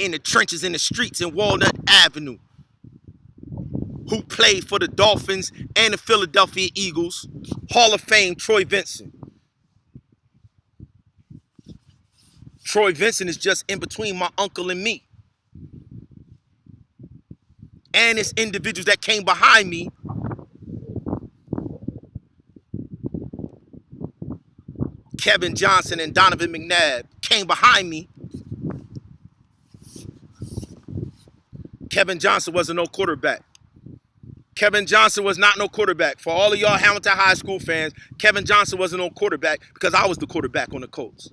in the trenches, in the streets, in Walnut Avenue, who played for the Dolphins and the Philadelphia Eagles, Hall of Fame Troy Vincent. Troy Vincent is just in between my uncle and me. And it's individuals that came behind me Kevin Johnson and Donovan McNabb came behind me. Kevin Johnson wasn't no quarterback. Kevin Johnson was not no quarterback. For all of y'all Hamilton High School fans, Kevin Johnson wasn't no quarterback because I was the quarterback on the Colts.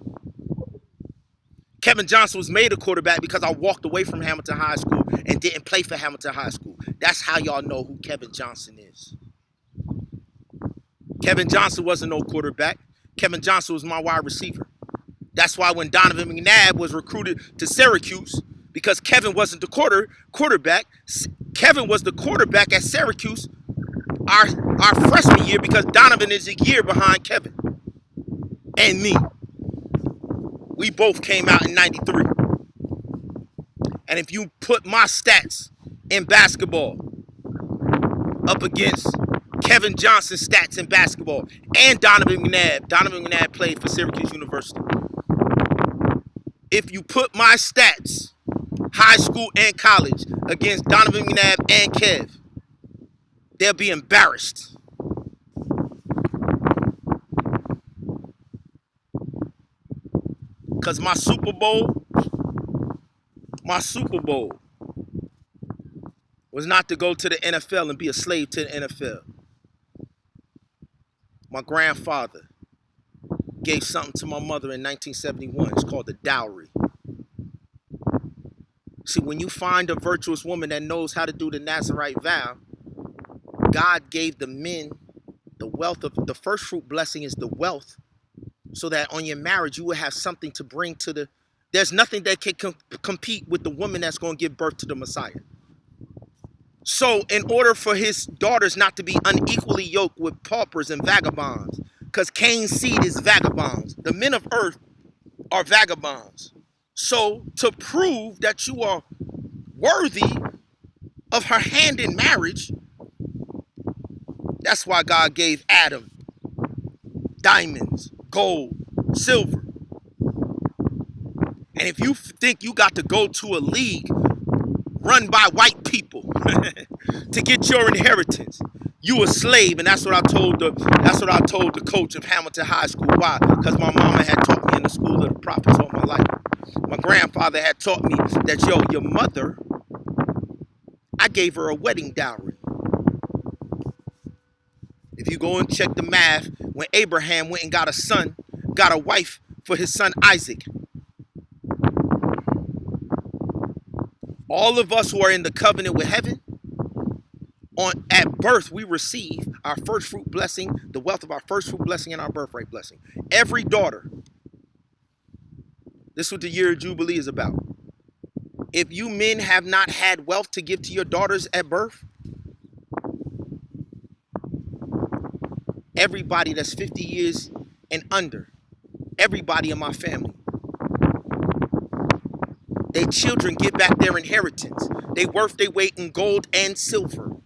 Kevin Johnson was made a quarterback because I walked away from Hamilton High School and didn't play for Hamilton High School. That's how y'all know who Kevin Johnson is. Kevin Johnson wasn't no quarterback. Kevin Johnson was my wide receiver. That's why when Donovan McNabb was recruited to Syracuse, because Kevin wasn't the quarterback, Kevin was the quarterback at Syracuse our freshman year because Donovan is a year behind Kevin and me. We both came out in 93. And if you put my stats in basketball up against Kevin Johnson's stats in basketball and Donovan McNabb played for Syracuse University. If you put my stats, high school and college, against Donovan McNabb and Kev, they'll be embarrassed. Because my Super Bowl was not to go to the NFL and be a slave to the NFL. My grandfather gave something to my mother in 1971. It's called the dowry. See, when you find a virtuous woman that knows how to do the Nazarite vow, God gave the men the wealth of the first fruit blessing is the wealth, so that on your marriage you will have something to bring to the. There's nothing that can compete with the woman that's going to give birth to the Messiah. So in order for his daughters not to be unequally yoked with paupers and vagabonds, because Cain's seed is vagabonds. The men of earth are vagabonds. So to prove that you are worthy of her hand in marriage, that's why God gave Adam diamonds, gold, silver. And if you think you got to go to a league run by white people to get your inheritance, you a slave. And that's what I told the coach of Hamilton High School. Why? Because my mama had taught me in the school of the prophets all my life. My grandfather had taught me that, your mother, I gave her a wedding dowry. If you go and check the math, when Abraham went and got a wife for his son Isaac, all of us who are in the covenant with heaven, at birth, we receive our first fruit blessing, the wealth of our first fruit blessing and our birthright blessing. Every daughter, this is what the year of Jubilee is about. If you men have not had wealth to give to your daughters at birth, everybody that's 50 years and under, everybody in my family, their children get back their inheritance. They worth their weight in gold and silver.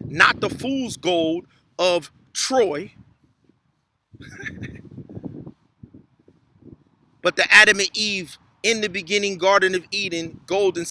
Not the fool's gold of Troy, but the Adam and Eve in the beginning Garden of Eden, gold and